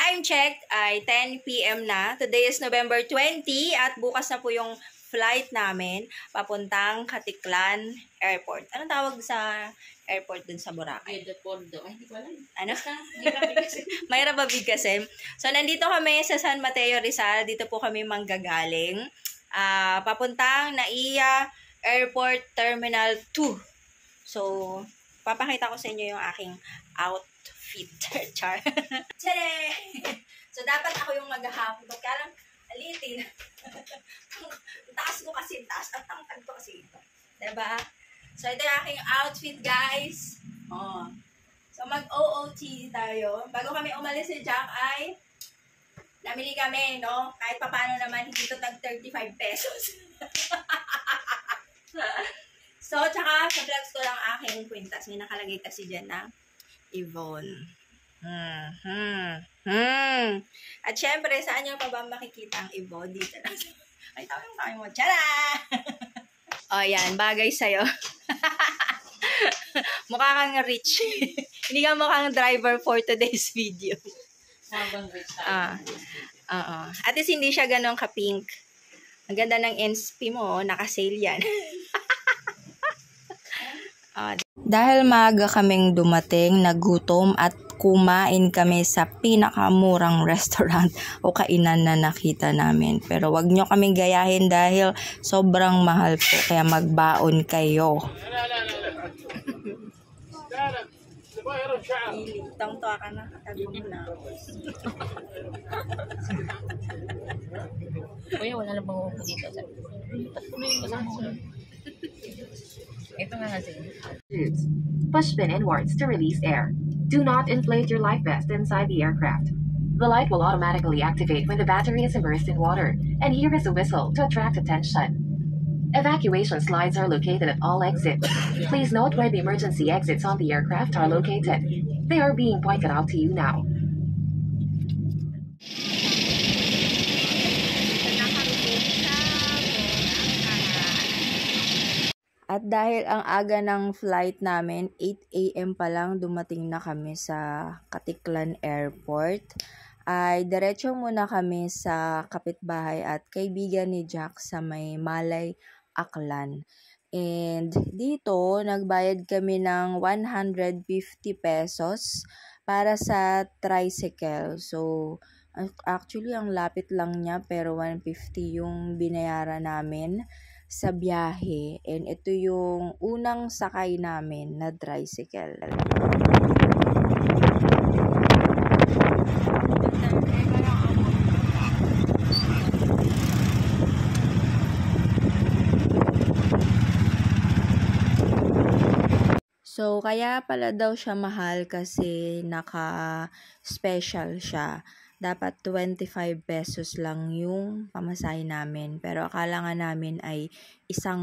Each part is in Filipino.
time check ay 10 p.m. na. Today is November 20 at bukas na po yung flight namin papuntang Katiklan Airport. Anong tawag sa airport dun sa Boracay? Hindi ko alam. Ano? Mayra Babigasin. So, nandito kami sa San Mateo, Rizal. Dito po kami manggagaling. Papuntang Naiya Airport Terminal 2. So, papakita ko sa inyo yung aking outfit. Char. Tade! So, dapat ako yung maghahapon. Ba't ka lang alitin? Taas ko kasi, taas at tangkad ko kasi ito. Diba? So, ito yung aking outfit, guys. Oh. So, mag-OOT tayo. Bago kami umalis si Jack ay namili kami, no? Kahit paano naman, hindi ito tag 35 pesos. So, tsaka sa vlogs ko lang aking kwintas. May nakalagay kasi dyan na Yvonne. At syempre, saan nyo pa ba makikita ang Yvonne? Dito lang. Ay, tawag yung kami mo. Tiyara! O, yan. Bagay sa'yo. Mukha kang rich. Hindi ka mukhang driver for today's video. At least hindi siya ganun ka-pink. Ang ganda ng NSP mo. Naka-sale yan. Dahil maaga kaming dumating, nagutom at kumain kami sa pinakamurang restaurant o kainan na nakita namin. Pero wag nyo kaming gayahin dahil sobrang mahal po. Kaya magbaon kayo. Ilitang to ka na. Katabi mo na. Kuya, wala lang bang upo dito. Ito nga kasi. Push pin inwards to release air. Do not inflate your life vest inside the aircraft. The light will automatically activate when the battery is immersed in water, and here is a whistle to attract attention. Evacuation slides are located at all exits. Please note where the emergency exits on the aircraft are located. They are being pointed out to you now. At dahil ang aga ng flight namin, 8 a.m. pa lang dumating na kami sa Katiklan Airport, ay diretso muna kami sa kapitbahay at kaibigan ni Jack sa may Malay, Aklan. And dito, nagbayad kami ng 150 pesos para sa tricycle. So, actually, ang lapit lang niya pero 150 yung binayaran namin sa biyahe, and ito yung unang sakay namin na tricycle. So, kaya pala daw siya mahal kasi naka-special siya. Dapat 25 pesos lang yung pamasahe namin. Pero akala nga namin ay isang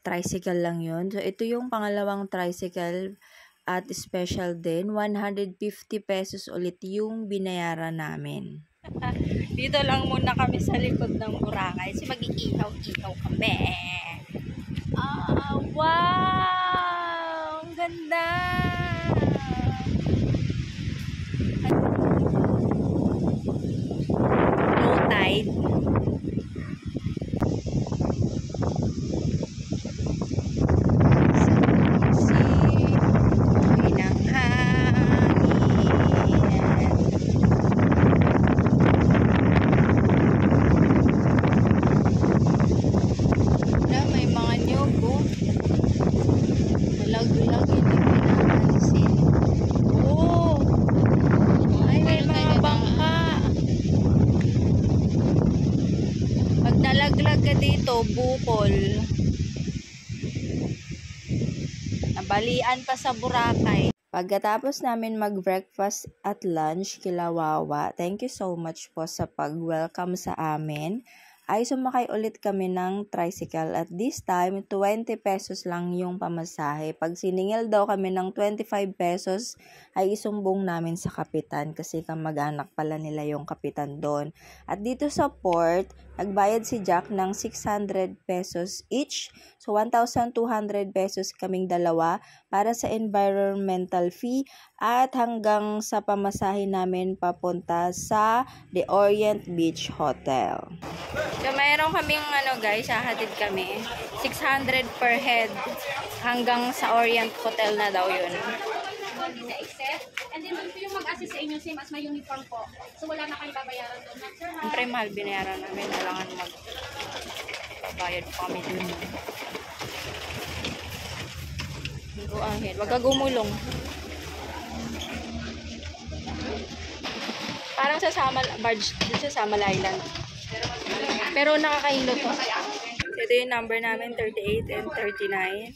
tricycle lang yun. So, ito yung pangalawang tricycle at special din. 150 pesos ulit yung binayaran namin. Dito lang muna kami sa likod ng Boracay. Kasi mag-iihaw-ihaw kami. Wow! Ang ganda! Tide. May mga nyugo. Malag-lag, hindi pinapansin. Oh! Ay, may mga bangka. Pag nalaglag ka dito, bukol. Nabalian pa sa Boracay. Pagkatapos namin mag-breakfast at lunch kila Wawa, thank you so much po sa pag-welcome sa amin. ay sumakay ulit kami ng tricycle at this time 20 pesos lang yung pamasahe. Pag siningil daw kami ng 25 pesos ay isumbong namin sa kapitan kasi kamag-anak pala nila yung kapitan doon. At dito sa port, nagbayad si Jack ng 600 pesos each. So 1,200 pesos kaming dalawa para sa environmental fee at hanggang sa pamasahe namin papunta sa The Orient Beach Hotel. So, mayroon kaming guys, hahatid kami. 600 per head hanggang sa Orient Hotel na daw yun. Sa except, and then doon po yung mag-assist sa inyo, same as my uniform po. So, wala na kayong babayaran doon. Sir, ha? Siyempre, mahal binayaran namin. Kailangan magbabayad pa kami dun. Go ahead. Wag ka gumulong. Parang sa Samal, barge dun sa Samal Island. Pero nakakahilo to. Ito yung number namin, 38 and 39.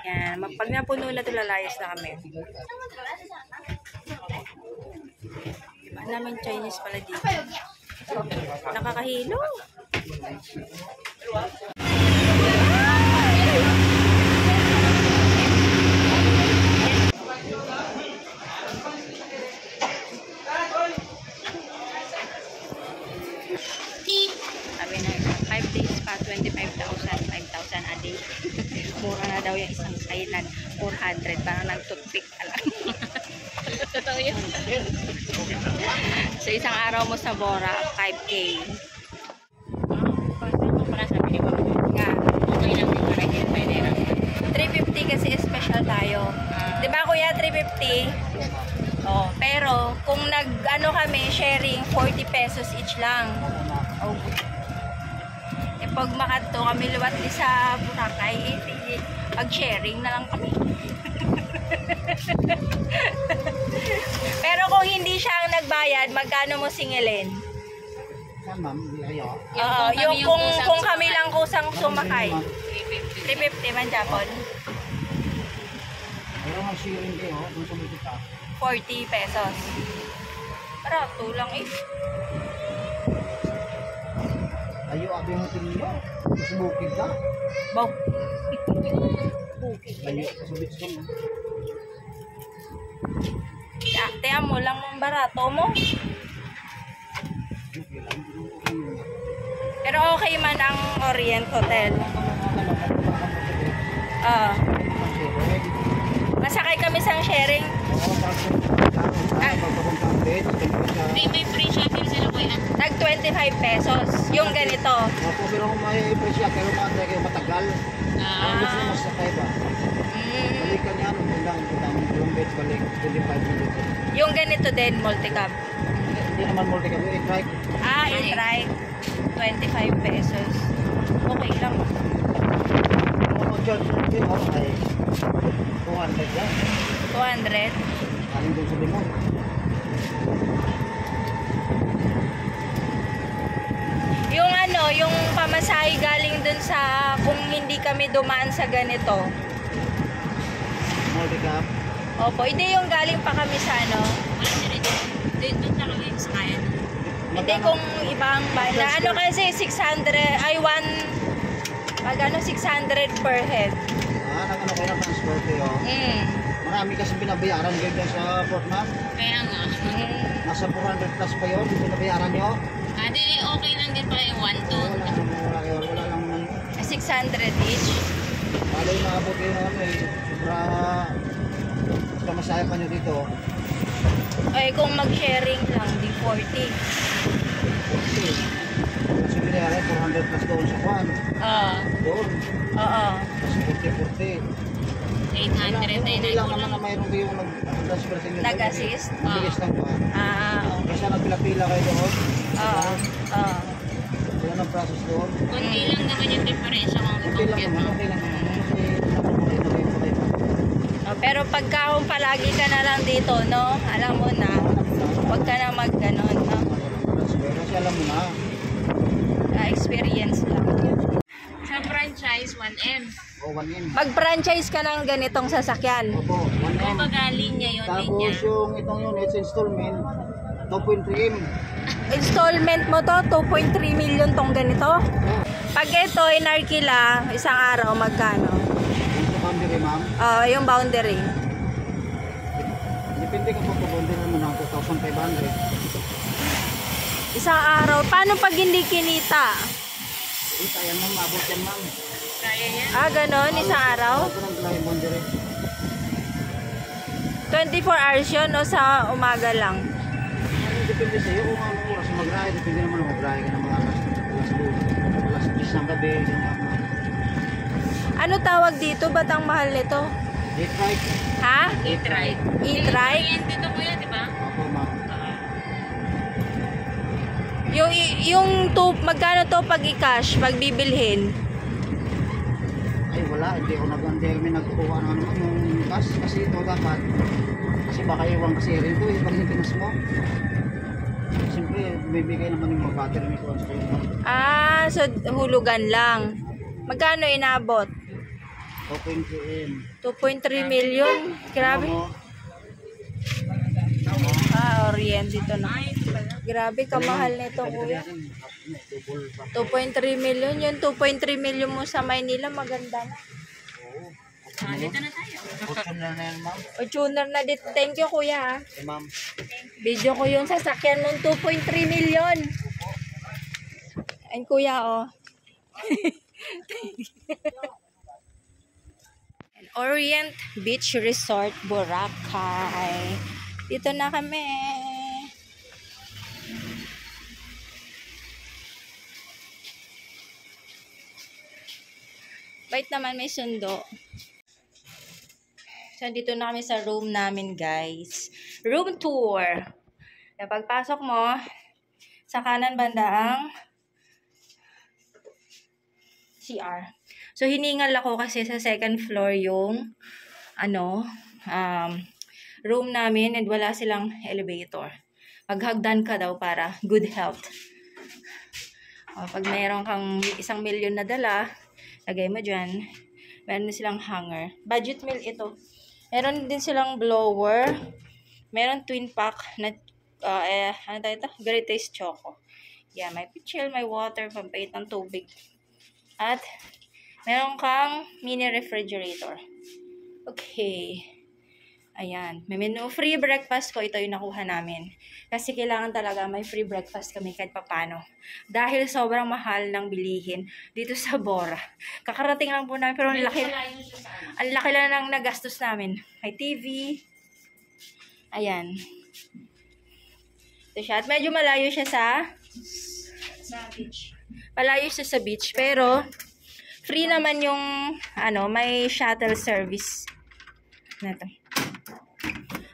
Yan. Pag napuno na ito, lalayas na kami. Diba namin Chinese pala dito. Nakakahilo. Sabi na 5 days pa, 25,000, 5,000 a day. Mura na daw yung isang kainan, 400, parang nag-toothpick ka lang. Totoo yun. So, isang araw mo sa Bora, 5K. Para sabi ni Bob. Nga. Okay lang yung karagin. Pwede lang. 350 kasi special tayo. Diba kuya, 350? Oh, pero kung kami, sharing, 40 pesos each lang. Oh. Eh, pag makadto kami luwat di sa Boracay, pag-sharing na lang kami. Pero kung hindi siya ang nagbayad, magkano mo singilin? Saan ma'am? Kayo? Oo, kung kami lang kusang sumakay. 350 man Japon. Pero ang sharing kayo, kung sumikit ka. 40 pesos. Barato lang eh. Ayo, abi mo tinyo. Sumukit ka. Bow. Ayo, kasubit ka mo. Tiya mo lang ang barato mo. Pero okay man ang Orient Hotel. Masakay kami sa sharing. May free shopping sila po yan. Tag 25 pesos. Yung ganito. Opo, pero kung may presya, pero maantay kayo matagal. Gusto mo masakay ba? Balikan yan, lang yung bed balik, 25 minutes. Yung ganito din, multicab. Hindi naman multi kami, i-trike. I-try. 25 pesos. Okay lang. Kung charge din mo, ay 200 yan. 200. Aling doon sa limon. Yung pamasahe galing dun sa, kung hindi kami dumaan sa ganito. Multi-cap. Opo, hindi yung galing pa kami sa Wala sila dito. Doon na kami sa kaya. Hindi kung ibang na kasi 600, ay 600 per head. Nag-ano kayo ng transport kayo. Marami kasi binabayaran kayo dyan sa Port Map. Kaya nga. Nasa 400 plus pa yun, binabayaran nyo. Di okay lang din pala yung 1-2. Wala lang naman. 600 each. Lalo yung nakabot kayo na sobra masaya pa nyo dito. Ay, kung mag-sharing lang, di 40. Kasi binayaran 400 plus doon sa Juan. Doon. Oo. Kasi 40-40. 800 na Hindi lang yun. naman na mayroon kayong nag-transfer sa inyo. Nag-assist? Ang bilis lang ba? Okay. Kasi nagpila-pila kayo doon. Oo. Wala ng process doon. Kunti lang naman yung difference kung Okay lang i-compute naman, mo. okay lang naman. Kasi nakapagay pa. Pero pagka kung palagi ka na lang dito, no? Alam mo na, huwag ka na mag-ganon, no? Transfer, kasi alam mo na. Experience lang. Sa franchise, 1M. O, 1M. Mag-franchise ka ng ganitong sasakyan. Opo, 1M. Kung baga linya yun, linya. Tapos yung itong units installment, 2.3M. installment mo to, 2.3 million tong ganito. Pag ito, inarkila, isang araw, magkano? Yung sa boundary, ma'am. Yung boundary. Depende ka po boundary mo ng 2,500. Isang araw. Paano pag hindi kinita? Ito, yan ma'am, abot yan ma'am. Kaya yan. Ganon, isang araw? Ito lang yung boundary. 24 hours yun o sa umaga lang? Depende sa iyo kung anong oras mag-ride. Depende naman kung mag-ride ka ng mga alas 10 ng gabi. Ano tawag dito? Ba't ang mahal nito? Date ride. Ha? E-trike. E-trike? Kuryente to kuya, di ba? Opo, ma'am. Magkano to pag i-cash, pag bibilhin? Ay wala, hindi kami nagkukuha ng ano yung gas kasi ito dapat. Kasi baka iwan kasi rin ito pag pinas mo. Siyempre, bibigay naman yung mga battery nito sa iyo. So hulugan lang. Magkano inabot? 2.3 million. Grabe. Oriente ito na. Grabe, kamahal nito, kuya. 2.3 million. Yung 2.3 million mo sa Maynila, maganda na. Dito na tayo. Fortuner na yan, ma'am. O, tuner na dito. Thank you, kuya. Ma'am. Video ko yung sasakyan mong 2.3 million. And kuya, oh. Orient Beach Resort, Boracay. Dito na kami. Wait naman, may sundo. So, dito na kami sa room namin, guys. Room tour. Pagpasok mo, sa kanan banda ang CR. So, hiningal ako kasi sa second floor yung room namin and wala silang elevator. Maghagdan ka daw para good health. Pag mayroon kang 1 million na dala, lagay mo dyan. Meron din silang hanger. Budget meal ito. Meron din silang blower. Meron twin pack na Great Taste Choco. Yeah, may pichel, may water, pampait ng tubig. At meron kang mini refrigerator. Okay. Ayan. May menu. Free breakfast po. Ito yung nakuha namin. Kasi kailangan talaga may free breakfast kami kahit papano. Dahil sobrang mahal ng bilihin dito sa Bora. Kakarating lang po namin. Pero ang laki lang ng nagastos namin. May TV. Ayan. Ito siya. At medyo malayo siya sa beach. Malayo siya sa beach. Pero free naman yung may shuttle service. Ito.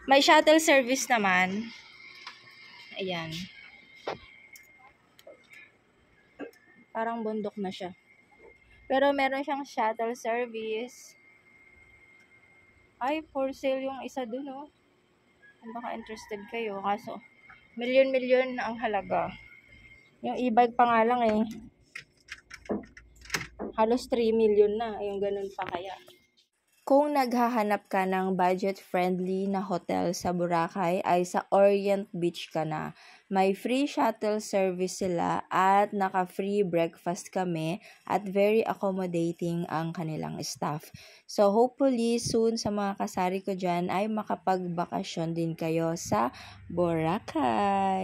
May shuttle service naman. Ayan. Parang bundok na siya. Pero meron siyang shuttle service. Ay, for sale yung isa dun, oh. Baka interested kayo. Kaso, milyon-milyon ang halaga. Yung e-bike pa nga lang eh. Halos 3 million na. Yung ganun pa kaya. Kung naghahanap ka ng budget-friendly na hotel sa Boracay, ay sa Orient Beach ka na. May free shuttle service sila at naka-free breakfast kami at very accommodating ang kanilang staff. So hopefully soon sa mga kasari ko dyan ay makapagbakasyon din kayo sa Boracay.